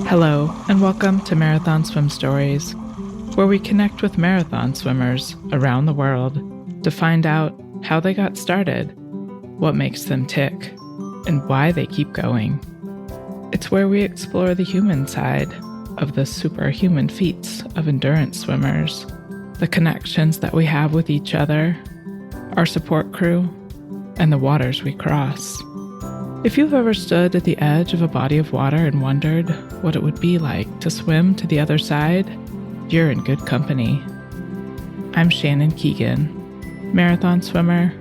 Hello, and welcome to Marathon Swim Stories, where we connect with marathon swimmers around the world to find out how they got started, what makes them tick, and why they keep going. It's where we explore the human side of the superhuman feats of endurance swimmers, the connections that we have with each other, our support crew, and the waters we cross. If you've ever stood at the edge of a body of water and wondered what it would be like to swim to the other side, you're in good company. I'm Shannon Keegan, marathon swimmer,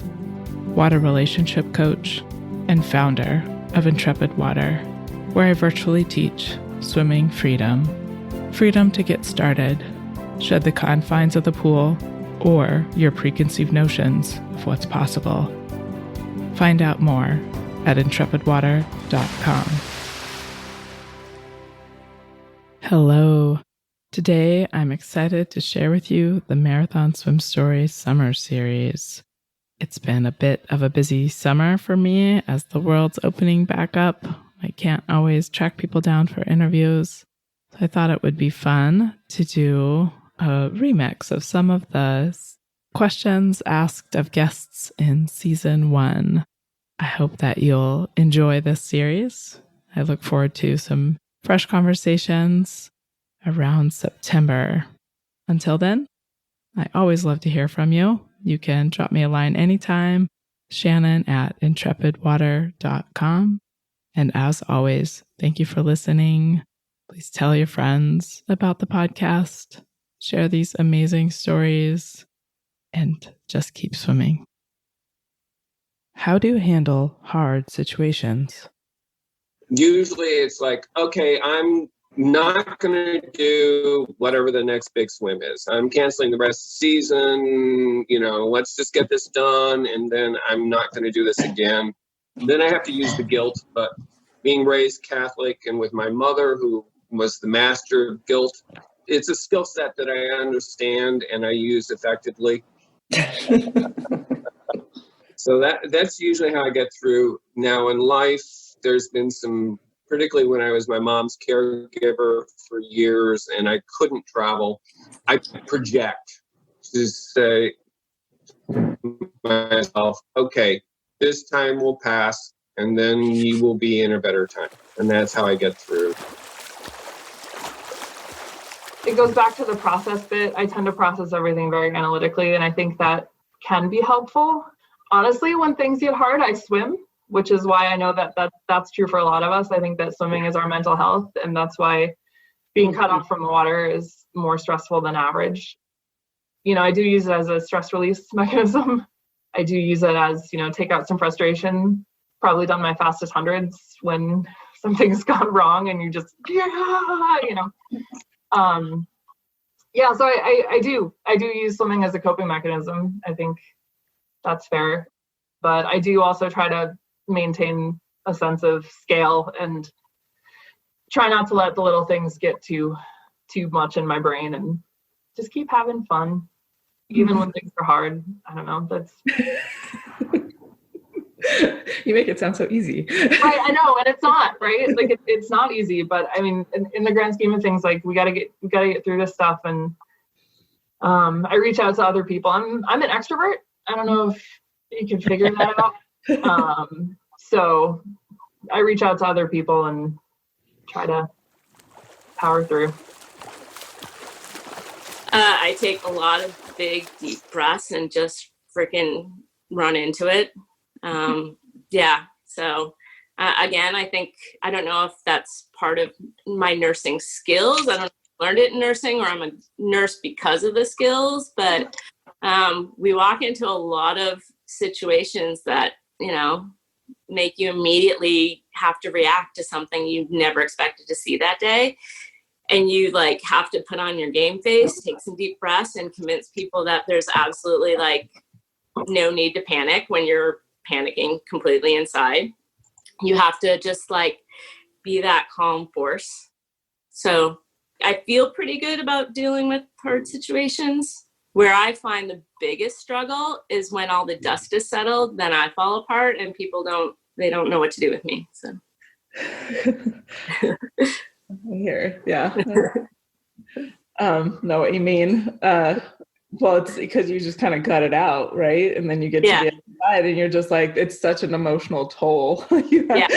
water relationship coach, and founder of Intrepid Water, where I virtually teach swimming freedom. Freedom to get started, shed the confines of the pool, or your preconceived notions of what's possible. Find out more at intrepidwater.com. Hello. Today, I'm excited to share with you the Marathon Swim Stories Summer Series. It's been a bit of a busy summer for me as the world's opening back up. I can't always track people down for interviews, so I thought it would be fun to do a remix of some of the questions asked of guests in season 1. I hope that you'll enjoy this series. I look forward to some fresh conversations around September. Until then, I always love to hear from you. You can drop me a line anytime, shannon@intrepidwater.com. And as always, thank you for listening. Please tell your friends about the podcast, share these amazing stories, and just keep swimming. How do you handle hard situations? Usually it's like, okay, I'm not going to do whatever the next big swim is. I'm canceling the rest of the season. Let's just get this done. And then I'm not going to do this again. Then I have to use the guilt. But being raised Catholic and with my mother, who was the master of guilt, it's a skill set that I understand and I use effectively. So that's usually how I get through. Now in life, there's been some, particularly when I was my mom's caregiver for years and I couldn't travel, I project to say to myself, okay, this time will pass and then you will be in a better time. And that's how I get through. It goes back to the process bit. I tend to process everything very analytically, and I think that can be helpful. Honestly, when things get hard, I swim, which is why I know that's true for a lot of us. I think that swimming is our mental health, and that's why being cut off from the water is more stressful than average. I do use it as a stress release mechanism. I do use it as, take out some frustration. Probably done my fastest hundreds when something's gone wrong and you just, So I do use swimming as a coping mechanism. I think that's fair. But I do also try to maintain a sense of scale and try not to let the little things get too much in my brain and just keep having fun, even when things are hard. I don't know. That's You make it sound so easy. I know, and it's not, right? Like it's not easy, but I mean, in the grand scheme of things, like we gotta get through this stuff. And I reach out to other people. I'm an extrovert. I don't know if you can figure that out. So I reach out to other people and try to power through. I take a lot of big, deep breaths and just freaking run into it. So again, I think, I don't know if that's part of my nursing skills. I don't know if I learned it in nursing or I'm a nurse because of the skills, but we walk into a lot of situations that, make you immediately have to react to something you never expected to see that day. And you have to put on your game face, take some deep breaths and convince people that there's absolutely no need to panic when you're panicking completely inside. You have to just be that calm force. So I feel pretty good about dealing with hard situations. Where I find the biggest struggle is when all the dust is settled, then I fall apart and people don't they don't know what to do with me. So Here, yeah. Know what you mean. Well, it's because you just kind of cut it out, right? And then you get to the other side and you're just like, it's such an emotional toll. Yeah.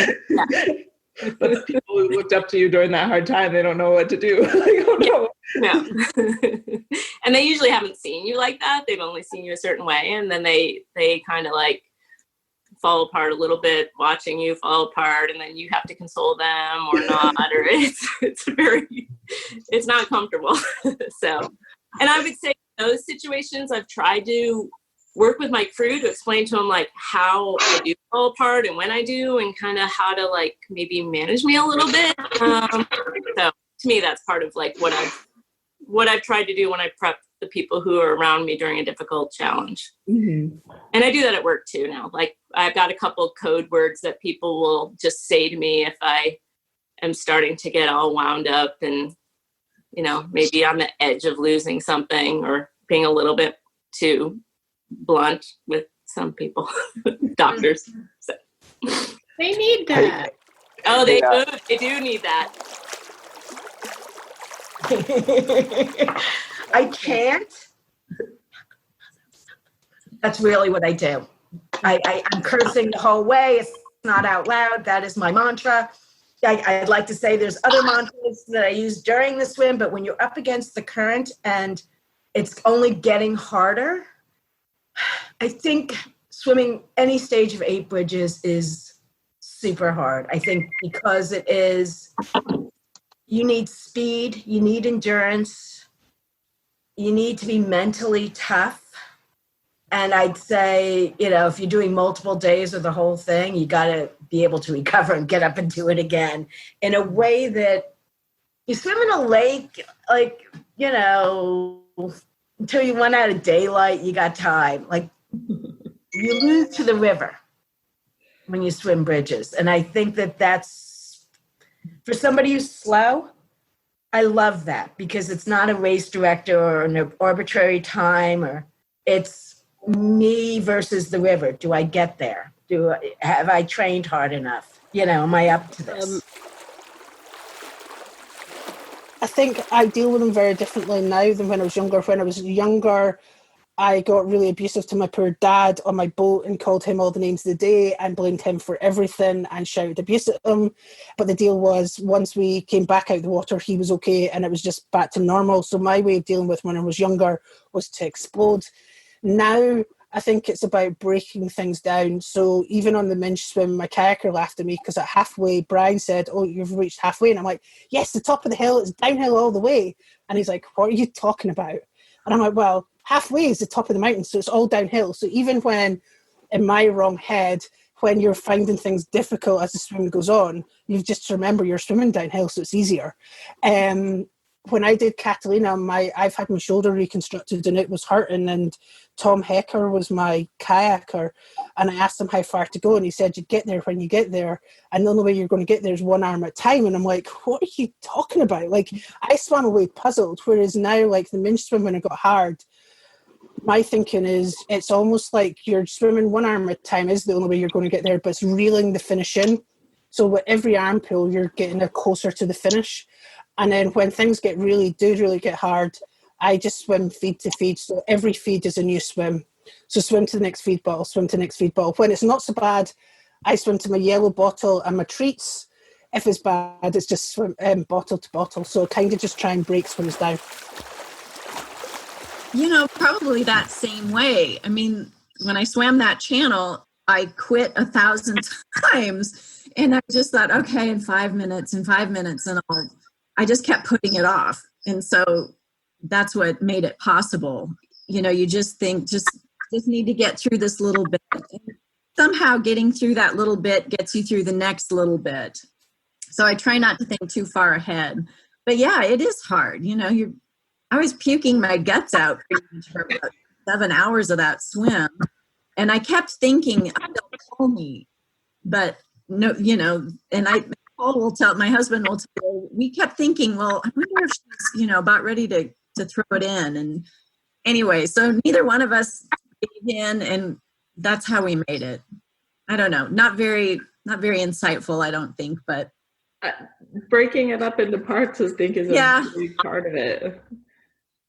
But the people who looked up to you during that hard time, they don't know what to do. They don't know. No. And they usually haven't seen you like that. They've only seen you a certain way. And then they kind of like fall apart a little bit, watching you fall apart, and then you have to console them or not, or it's not comfortable. So, and I would say in those situations, I've tried to work with my crew to explain to them like how I do fall apart and when I do, and kind of how to like maybe manage me a little bit. So to me, that's part of like what I've tried to do when I prep the people who are around me during a difficult challenge. Mm-hmm. And I do that at work too now. Like I've got a couple code words that people will just say to me if I am starting to get all wound up and, you know, maybe on the edge of losing something or being a little bit too blunt with some people, doctors. So. They need that. Oh, they do need that. I can't. That's really what I do. I'm cursing the whole way. It's not out loud. That is my mantra. I'd like to say there's other mantras that I use during the swim, but when you're up against the current and it's only getting harder, I think swimming any stage of 8 bridges is super hard. I think because it is, you need speed, you need endurance, you need to be mentally tough. And I'd say, you know, if you're doing multiple days of the whole thing, you got to be able to recover and get up and do it again in a way that you swim in a lake, like, you know, until you run out of daylight, you got time. Like, you lose to the river when you swim bridges. And I think that that's, for somebody who's slow, I love that because it's not a race director or an arbitrary time, or it's me versus the river. Do I get there? Have I trained hard enough? You know, am I up to this? I think I deal with them very differently now than when I was younger. When I was younger, I got really abusive to my poor dad on my boat and called him all the names of the day and blamed him for everything and shouted abuse at him. But the deal was, once we came back out of the water, he was okay and it was just back to normal. So my way of dealing with when I was younger was to explode. Now, I think it's about breaking things down. So even on the Minch swim, my kayaker laughed at me because at halfway, Brian said, "Oh, you've reached halfway." And I'm like, "Yes, the top of the hill is downhill all the way." And he's like, "What are you talking about?" And I'm like, "Well, halfway is the top of the mountain, so it's all downhill." So even when, in my wrong head, when you're finding things difficult as the swim goes on, you just remember you're swimming downhill, so it's easier. When I did Catalina, I've had my shoulder reconstructed and it was hurting, and Tom Hecker was my kayaker, and I asked him how far to go and he said, "You get there when you get there, and the only way you're going to get there is one arm at a time." And I'm like, "What are you talking about?" Like, I swam away puzzled, whereas now, like the Minch swim, when it got hard, my thinking is it's almost like you're swimming one arm at a time is the only way you're going to get there, but it's reeling the finish in. So with every arm pull, you're getting closer to the finish. And then when things really get hard, I just swim feed to feed. So every feed is a new swim. So swim to the next feed bottle, swim to the next feed bottle. When it's not so bad, I swim to my yellow bottle and my treats. If it's bad, it's just swim bottle to bottle. So kind of just try and break swims down. You know, probably that same way. I mean, when I swam that channel, I quit 1,000 times. And I just thought, okay, in 5 minutes, and I just kept putting it off. And so that's what made it possible. You know, you just think, just need to get through this little bit. And somehow getting through that little bit gets you through the next little bit. So I try not to think too far ahead. But yeah, it is hard. You know, I was puking my guts out for about 7 hours of that swim. And I kept thinking, "They'll call me." But no, you know, and my husband will tell you, we kept thinking, well, I wonder if she's, you know, about ready to throw it in. And anyway, so neither one of us gave in, and that's how we made it. I don't know, not very insightful, I don't think, but breaking it up into parts, I think, is a big part of it.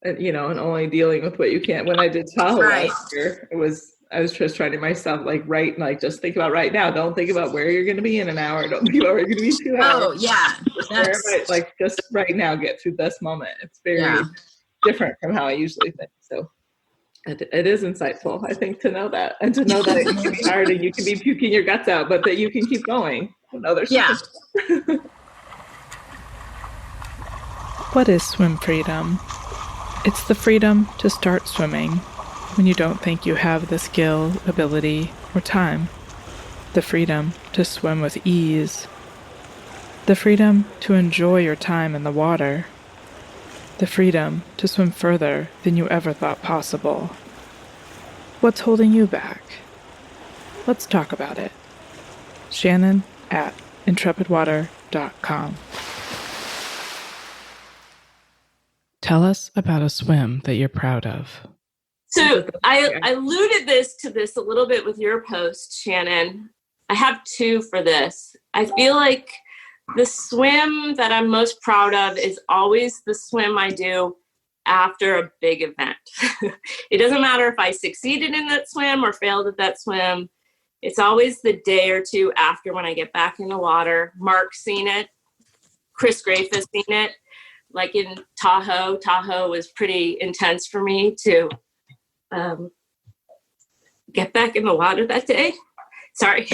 And, you know, and only dealing with what you can. When I did Tahoe last year, I was just trying to myself, just think about right now. Don't think about where you're going to be in an hour. Don't think about where you're going to be 2 hours. Oh yeah. Just right now, get through this moment. It's very different from how I usually think. So it is insightful, I think, to know that, and to know that it can be hard and you can be puking your guts out, but that you can keep going. What is swim freedom? It's the freedom to start swimming when you don't think you have the skill, ability, or time. The freedom to swim with ease. The freedom to enjoy your time in the water. The freedom to swim further than you ever thought possible. What's holding you back? Let's talk about it. Shannon at intrepidwater.com. Tell us about a swim that you're proud of. So I alluded to this a little bit with your post, Shannon. I have two for this. I feel like the swim that I'm most proud of is always the swim I do after a big event. It doesn't matter if I succeeded in that swim or failed at that swim. It's always the day or two after when I get back in the water. Mark's seen it. Chris Grafe has seen it. Like in Tahoe. Tahoe was pretty intense for me to get back in the water that day. Sorry.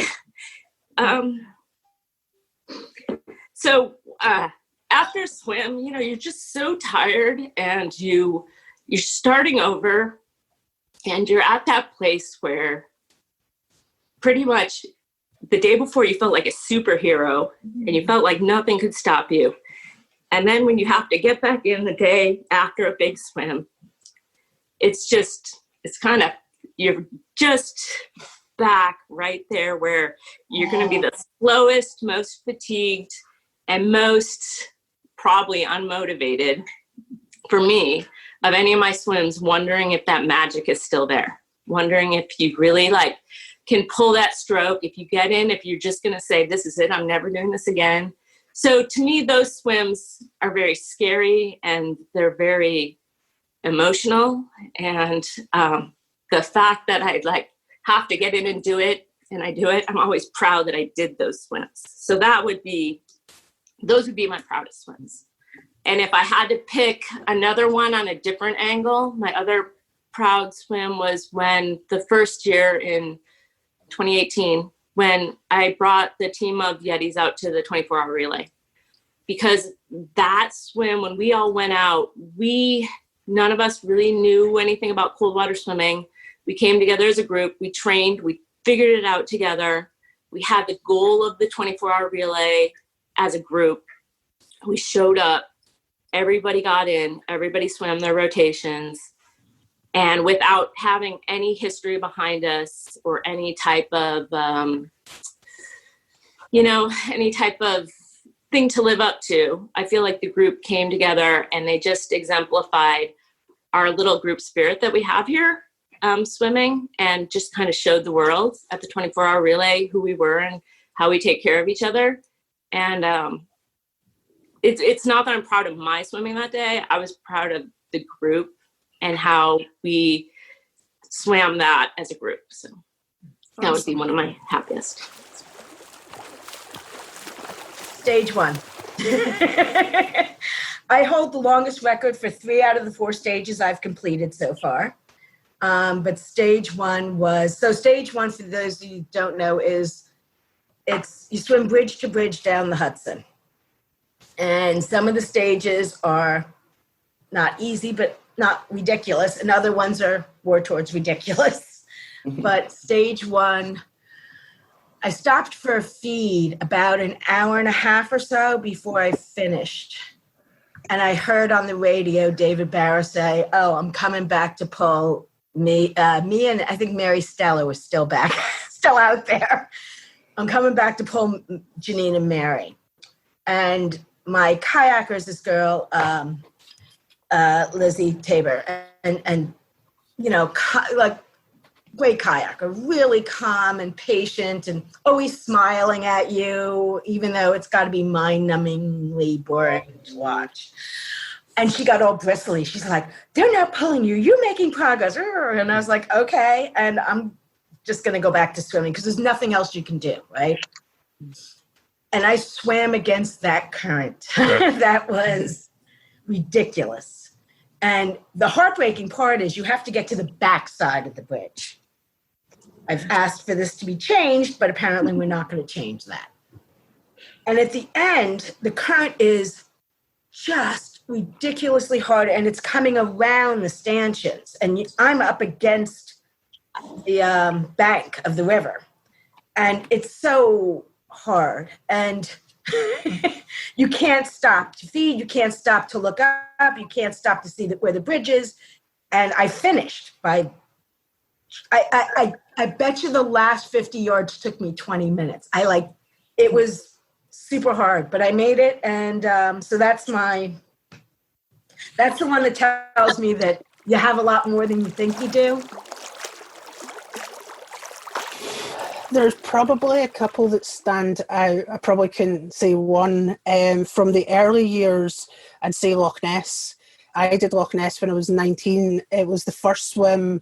So after a swim, you know, you're just so tired and you're starting over and you're at that place where pretty much the day before you felt like a superhero and you felt like nothing could stop you. And then when you have to get back in the day after a big swim, you're just back right there where you're going to be the slowest, most fatigued, and most probably unmotivated for me of any of my swims, wondering if that magic is still there, wondering if you really can pull that stroke, if you get in, if you're just going to say, this is it, I'm never doing this again. So to me, those swims are very scary and they're very emotional. And the fact that I'd have to get in and do it, and I do it, I'm always proud that I did those swims. So those would be my proudest swims. And if I had to pick another one on a different angle, my other proud swim was when the first year in 2018, when I brought the team of Yetis out to the 24-hour relay. Because that swim, when we all went out, none of us really knew anything about cold water swimming. We came together as a group, we trained, we figured it out together. We had the goal of the 24-hour relay as a group. We showed up, everybody got in, everybody swam their rotations. And without having any history behind us or any type of, any type of thing to live up to, I feel like the group came together and they just exemplified our little group spirit that we have here swimming, and just kind of showed the world at the 24-hour relay who we were and how we take care of each other. And it's not that I'm proud of my swimming that day. I was proud of the group and how we swam that as a group. So that would be one of my happiest. Stage one. I hold the longest record for 3 out of the 4 stages I've completed so far. But stage one, for those of you who don't know, you swim bridge to bridge down the Hudson. And some of the stages are not easy, but not ridiculous. And other ones are more towards ridiculous. But stage one, I stopped for a feed about an hour and a half or so before I finished. And I heard on the radio David Barrow say, "Oh, I'm coming back to pull me and I think Mary Stella was still out there. I'm coming back to pull Janine and Mary." And my kayaker is this girl, Lizzie Tabor. And great kayaker, really calm and patient and always smiling at you, even though it's got to be mind-numbingly boring to watch. And she got all bristly. She's like, they're not pulling you. You're making progress. And I was like, okay. And I'm just going to go back to swimming because there's nothing else you can do, right? And I swam against that current. That was ridiculous. And the heartbreaking part is you have to get to the back side of the bridge. I've asked for this to be changed, but apparently we're not going to change that. And at the end, the current is just ridiculously hard, and it's coming around the stanchions. And I'm up against the bank of the river. And it's so hard. And you can't stop to feed. You can't stop to look up. You can't stop to see where the bridge is. And I finished by... I bet you the last 50 yards took me 20 minutes. It was super hard, but I made it. And so that's the one that tells me that you have a lot more than you think you do. There's probably a couple that stand out. I probably couldn't say one. From the early years, I'd say Loch Ness. I did Loch Ness when I was 19. It was the first swim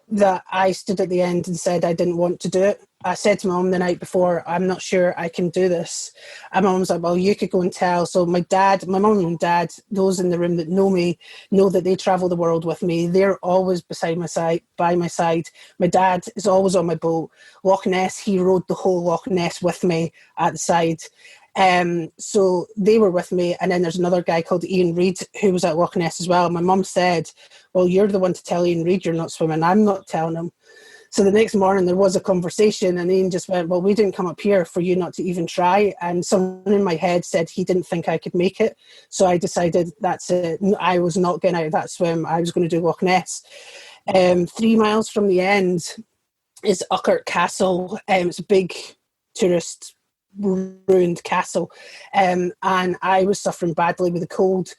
that I stood at the end and said I didn't want to do it. I said to my mum the night before, I'm not sure I can do this. And my mum was like, well, you could go and tell. So my mum and dad, those in the room that know me, know that they travel the world with me. They're always by my side. My dad is always on my boat. Loch Ness, he rode the whole Loch Ness with me at the side. So they were with me, and then there's another guy called Ian Reid who was at Loch Ness as well. My mum said, well, you're the one to tell Ian Reid you're not swimming. I'm not telling him. So the next morning there was a conversation, and Ian just went, well, we didn't come up here for you not to even try. And someone in my head said he didn't think I could make it. So I decided that's it. I was not getting out of that swim. I was going to do Loch Ness. 3 miles from the end is Uckert Castle. It's a big tourist ruined castle, and I was suffering badly with the cold.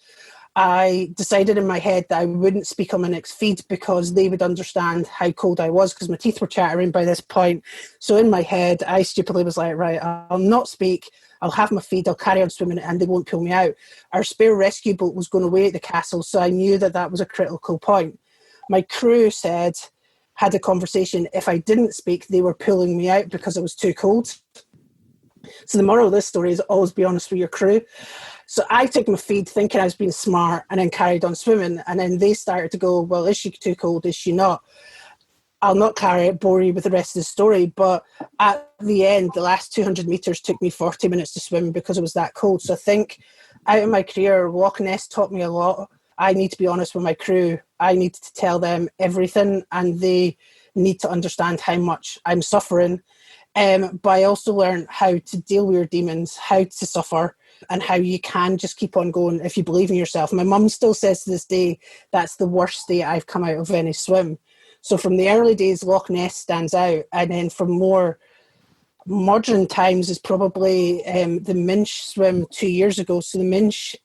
I decided in my head that I wouldn't speak on my next feed because they would understand how cold I was, because my teeth were chattering by this point. So in my head, I stupidly was like, right, I'll not speak, I'll have my feed, I'll carry on swimming, and they won't pull me out. Our spare rescue boat was going away at the castle, so I knew that was a critical point. My crew had a conversation, if I didn't speak, they were pulling me out because I was too cold. So the moral of this story is always be honest with your crew. So I took my feed thinking I was being smart and then carried on swimming. And then they started to go, well, is she too cold? Is she not? I'll not bore you with the rest of the story. But at the end, the last 200 metres took me 40 minutes to swim because it was that cold. So I think out of my career, Loch Ness taught me a lot. I need to be honest with my crew. I need to tell them everything, and they need to understand how much I'm suffering. But I also learned how to deal with your demons, how to suffer, and how you can just keep on going if you believe in yourself. My mum still says to this day, that's the worst day I've come out of any swim. So from the early days, Loch Ness stands out. And then from more modern times is probably the Minch swim 2 years ago. So the Minch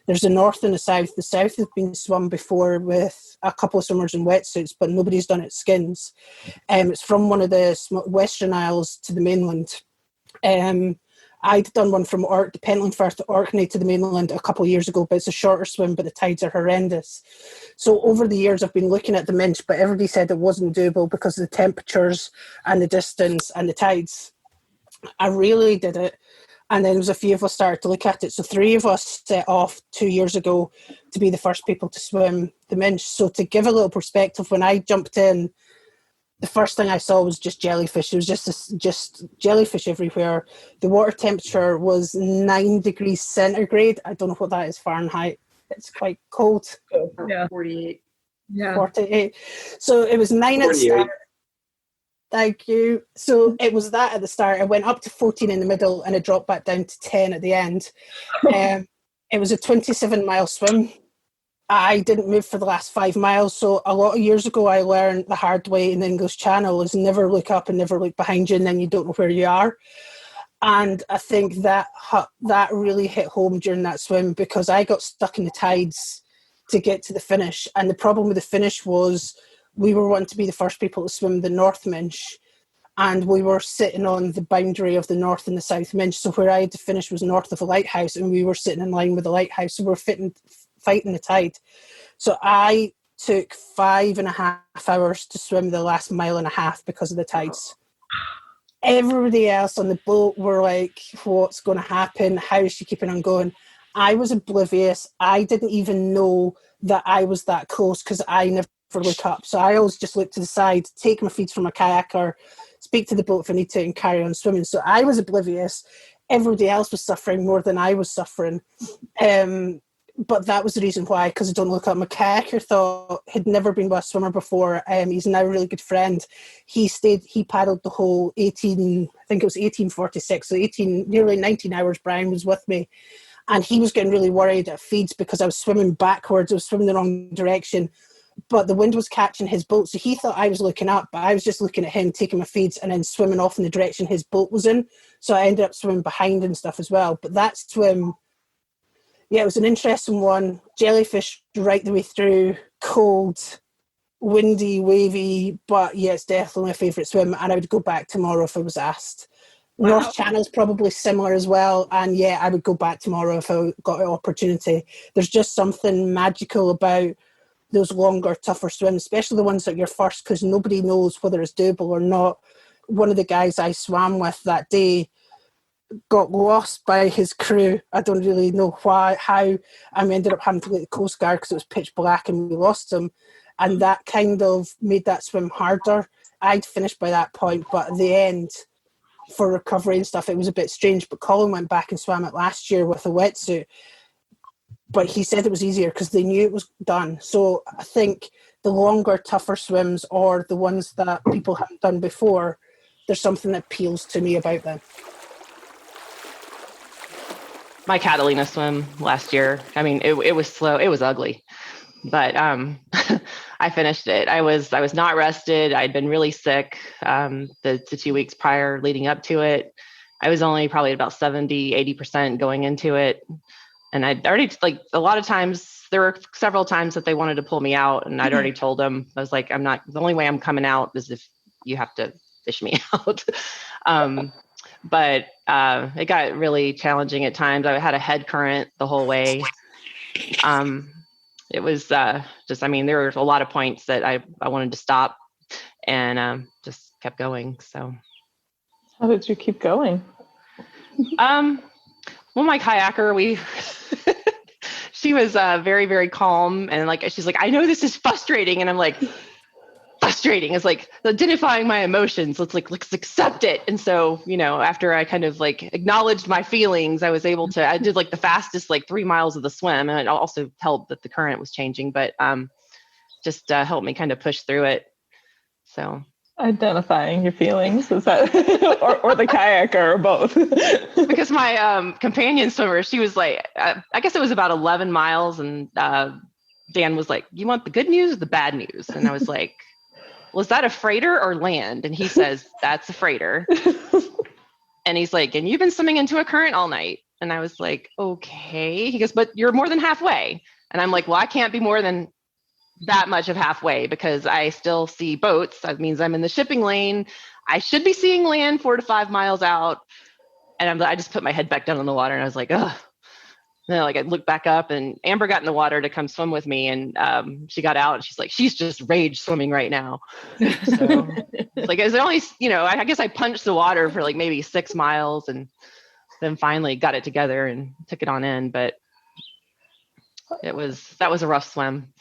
there's the north and the south. The south has been swum before with a couple of swimmers in wetsuits, but nobody's done it skins. It's from one of the Western Isles to the mainland. I'd done one from the Pentland Firth to Orkney to the mainland a couple of years ago, but it's a shorter swim, but the tides are horrendous. So over the years, I've been looking at the Minch, but everybody said it wasn't doable because of the temperatures and the distance and the tides. I really did it. And then there was a few of us started to look at it. So 3 of us set off 2 years ago to be the first people to swim the Minch. So to give a little perspective, when I jumped in, the first thing I saw was just jellyfish. There was just jellyfish everywhere. The water temperature was 9 degrees centigrade. I don't know what that is Fahrenheit. It's quite cold. Yeah. 48. Yeah. 48. So it was 9 at the start. Thank you. So it was that at the start. It went up to 14 in the middle and it dropped back down to 10 at the end. It was a 27-mile swim. I didn't move for the last 5 miles. So a lot of years ago, I learned the hard way in the English Channel is never look up and never look behind you, and then you don't know where you are. And I think that really hit home during that swim because I got stuck in the tides to get to the finish. And the problem with the finish was we were wanting to be the first people to swim the North Minch, and we were sitting on the boundary of the North and the South Minch. So where I had to finish was north of the lighthouse, and we were sitting in line with the lighthouse. So we're fighting the tide. So I took 5.5 hours to swim the last 1.5 miles because of the tides. Everybody else on the boat were like, what's going to happen? How is she keeping on going? I was oblivious. I didn't even know that I was that close because I never look up. So I always just look to the side, take my feeds from a kayaker, speak to the boat if I need to, and carry on swimming. So I was oblivious. Everybody else was suffering more than I was suffering. But that was the reason why, because I don't look up. My kayaker had never been with a swimmer before. He's now a really good friend. He paddled the whole 1846, so nearly 19 hours. Brian was with me. And he was getting really worried at feeds because I was swimming backwards. I was swimming the wrong direction. But the wind was catching his boat. So he thought I was looking up, but I was just looking at him, taking my feeds, and then swimming off in the direction his boat was in. So I ended up swimming behind and stuff as well. But that swim, yeah, it was an interesting one. Jellyfish right the way through, cold, windy, wavy. But yeah, it's definitely my favourite swim. And I would go back tomorrow if I was asked. Wow. North Channel's probably similar as well. And yeah, I would go back tomorrow if I got an opportunity. There's just something magical about those longer, tougher swims, especially the ones that you're first, because nobody knows whether it's doable or not. One of the guys I swam with that day got lost by his crew. I don't really know how, and we ended up having to go to the Coast Guard because it was pitch black and we lost him. And that kind of made that swim harder. I'd finished by that point, but at the end, for recovery and stuff, it was a bit strange. But Colin went back and swam it last year with a wetsuit. But he said it was easier because they knew it was done. So I think the longer, tougher swims, or the ones that people haven't done before, there's something that appeals to me about them. My Catalina swim last year, I mean, it was slow. It was ugly, but I finished it. I was not rested. I'd been really sick the 2 weeks prior leading up to it. I was only probably about 70-80% going into it. And I'd already, like, a lot of times, there were several times that they wanted to pull me out, and I'd already told them, I was like, the only way I'm coming out is if you have to fish me out. But it got really challenging at times. I had a head current the whole way. It was there were a lot of points that I wanted to stop, and just kept going. So how did you keep going? Well, my kayaker, she was very, very calm, and she's like, I know this is frustrating, and I'm like, frustrating is like identifying my emotions. Let's accept it. And so, after I kind of acknowledged my feelings, I did the fastest 3 miles of the swim, and it also helped that the current was changing, but just helped me kind of push through it. So. Identifying your feelings, is that or the kayaker, or both? Because my companion swimmer, she was I guess it was about 11 miles, and Dan was like, you want the good news or the bad news? And I was like, well, is that a freighter or land? And he says, that's a freighter. And he's like, and you've been swimming into a current all night. And I was like, okay. He goes, but you're more than halfway. And I'm like, well, I can't be more than that much of halfway because I still see boats. That means I'm in the shipping lane. I should be seeing land 4 to 5 miles out. And I just put my head back down in the water, and I was like, ugh. And then I looked back up, and Amber got in the water to come swim with me, and she got out, and she's like, she's just rage swimming right now. So is it only, I guess I punched the water for maybe 6 miles, and then finally got it together and took it on in. But that was a rough swim.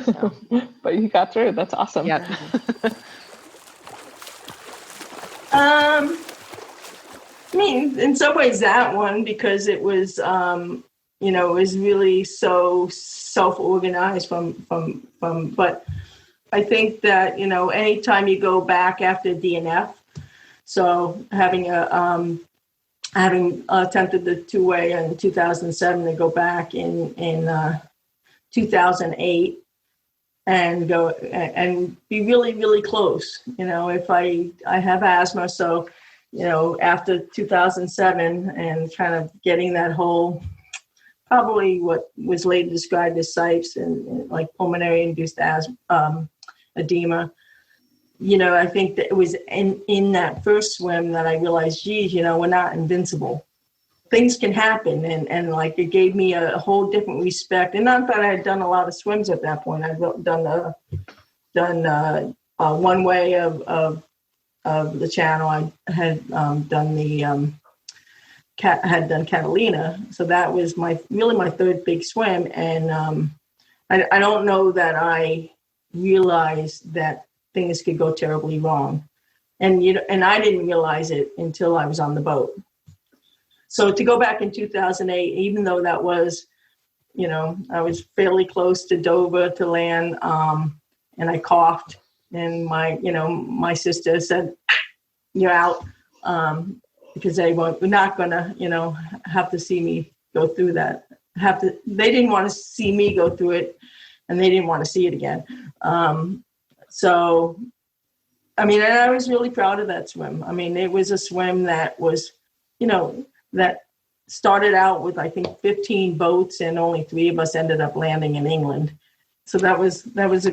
So. But you got through. That's awesome. Yeah. I mean, in some ways that one, because it was, it was really so self-organized from, but I think that, anytime you go back after DNF, so having attempted the two-way in 2007 to go back in 2008 and go and be really, really close. If I have asthma, so, after 2007 and kind of getting that whole, probably what was later described as SIPes and pulmonary induced asthma, edema. I think that it was in that first swim that I realized, geez, we're not invincible. Things can happen. And like, it gave me a whole different respect. And not that I had done a lot of swims at that point. I'd done one way of the channel. I had done Catalina. So that was my third big swim. And I don't know that I realized that things could go terribly wrong. And I didn't realize it until I was on the boat. So to go back in 2008, even though that was, I was fairly close to Dover to land, and I coughed, and my sister said, "You're out," because they were not gonna, have to see me go through that. They didn't want to see me go through it, and they didn't want to see it again. So, and I was really proud of that swim. It was a swim that was, that started out with, I think, 15 boats, and only 3 of us ended up landing in England. So that was a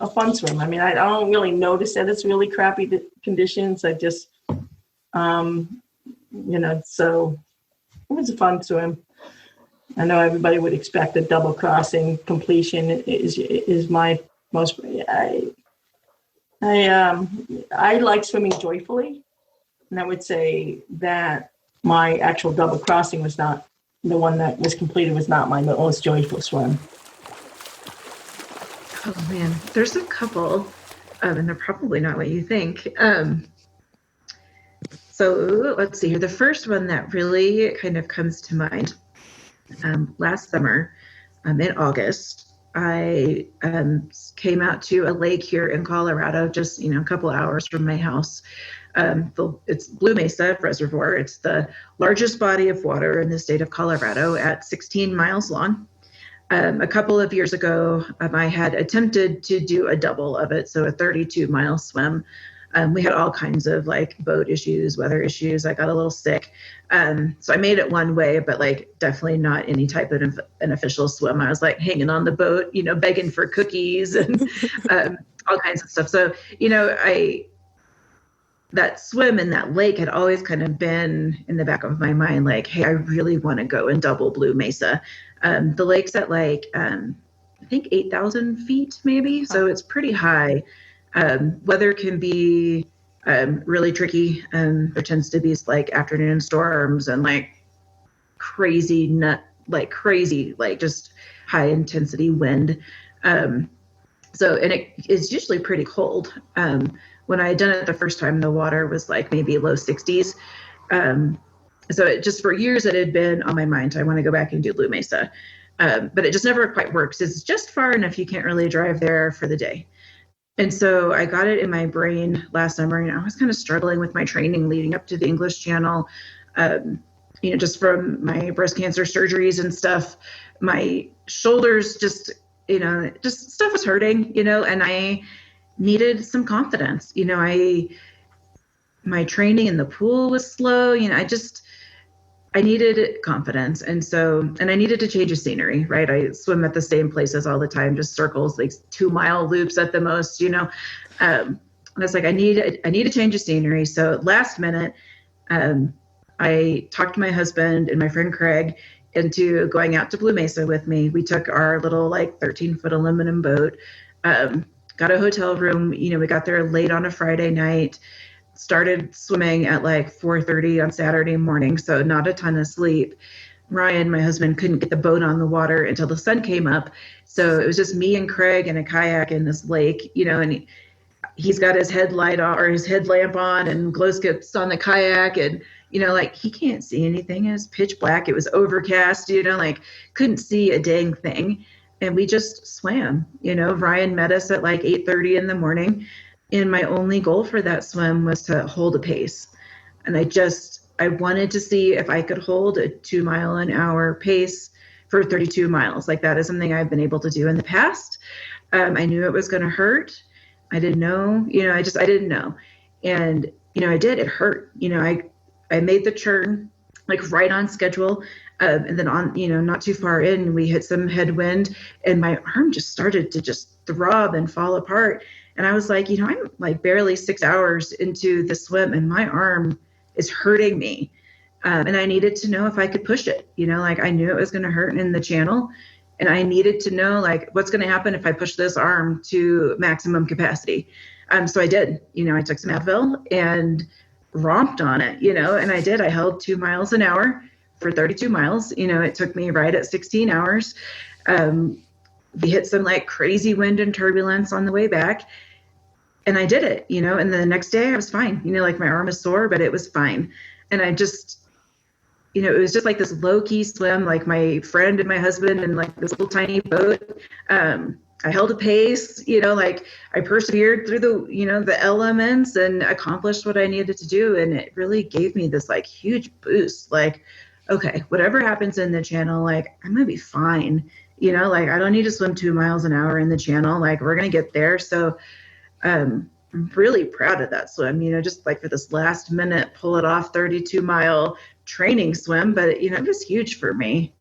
fun swim. I don't really notice that it's really crappy conditions. I just, so it was a fun swim. I know everybody would expect a double crossing completion is my most. I like swimming joyfully, and I would say that my actual double crossing was not the one that was completed, was not my most joyful swim. Oh man, there's a couple, and they're probably not what you think. So let's see here. The first one that really kind of comes to mind, last summer, in August, I came out to a lake here in Colorado, just a couple hours from my house. It's Blue Mesa Reservoir. It's the largest body of water in the state of Colorado at 16 miles long. A couple of years ago, I had attempted to do a double of it, so a 32-mile swim. We had all kinds of boat issues, weather issues. I got a little sick. So I made it one way, but definitely not any type of an official swim. I was hanging on the boat, begging for cookies and all kinds of stuff. So, that swim in that lake had always kind of been in the back of my mind, hey, I really want to go and double Blue Mesa. The lake's at I think 8,000 feet maybe. So it's pretty high. Weather can be really tricky. There tends to be afternoon storms and crazy, just high intensity wind. And it's usually pretty cold. When I had done it the first time, the water was maybe low 60s. So it just for years it had been on my mind. I want to go back and do Blue Mesa. But it just never quite works. It's just far enough you can't really drive there for the day. And so I got it in my brain last summer, and I was kind of struggling with my training leading up to the English Channel. Just from my breast cancer surgeries and stuff, my shoulders just stuff was hurting, and I needed some confidence. My training in the pool was slow. I needed confidence. And I needed to change the scenery, right? I swim at the same places all the time, just circles, 2-mile loops at the most, And I was I need to change the scenery. So last minute, I talked to my husband and my friend Craig into going out to Blue Mesa with me. We took our little 13-foot aluminum boat, got a hotel room. We got there late on a Friday night, started swimming at 4:30 on Saturday morning, so not a ton of sleep. Ryan, my husband, couldn't get the boat on the water until the sun came up. So it was just me and Craig in a kayak in this lake, and he's got his headlight on, or his headlamp on, and glow skips on the kayak, and he can't see anything. It was pitch black. It was overcast, couldn't see a dang thing. And we just swam. Ryan met us at 8:30 in the morning. And my only goal for that swim was to hold a pace. And I wanted to see if I could hold a 2-mile-an-hour pace for 32 miles. That is something I've been able to do in the past. I knew it was going to hurt. I didn't know, I didn't know. And, I did, it hurt. I made the churn right on schedule. And then on, not too far in, we hit some headwind and my arm just started to just throb and fall apart. And I was like, I'm like barely 6 hours into the swim and my arm is hurting me. And I needed to know if I could push it, like I knew it was going to hurt in the channel. And I needed to know like what's going to happen if I push this arm to maximum capacity. So I did, I took some Advil and romped on it, and I did. I held 2 miles an hour for 32 miles. It took me right at 16 hours. We hit some like crazy wind and turbulence on the way back. And I did it, and the next day I was fine. Like my arm is sore, but it was fine. And I just, it was just like this low key swim, like my friend and my husband and like this little tiny boat. I held a pace, like I persevered through the elements and accomplished what I needed to do. And it really gave me this like huge boost. Like, okay, whatever happens in the channel, like I'm going to be fine. Like I don't need to swim 2 miles an hour in the channel. Like we're going to get there. So, I'm really proud of that swim, just like for this last minute, pull it off 32-mile training swim. But, it was huge for me.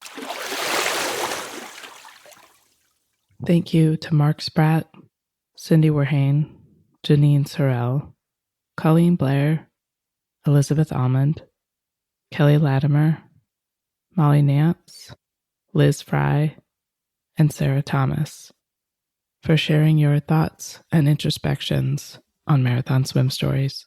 Thank you to Mark Spratt, Cindy Werhane, Janine Sorrell, Colleen Blair, Elizabeth Almond, Kelly Latimer, Molly Nance, Liz Fry, and Sarah Thomas for sharing your thoughts and introspections on Marathon Swim Stories.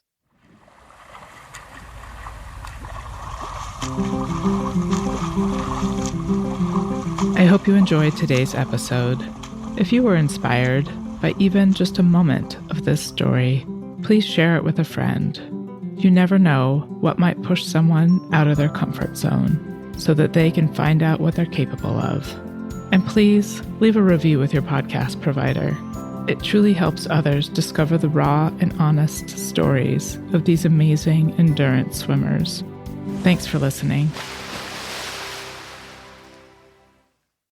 I hope you enjoyed today's episode. If you were inspired by even just a moment of this story, please share it with a friend. You never know what might push someone out of their comfort zone so that they can find out what they're capable of. And please leave a review with your podcast provider. It truly helps others discover the raw and honest stories of these amazing endurance swimmers. Thanks for listening.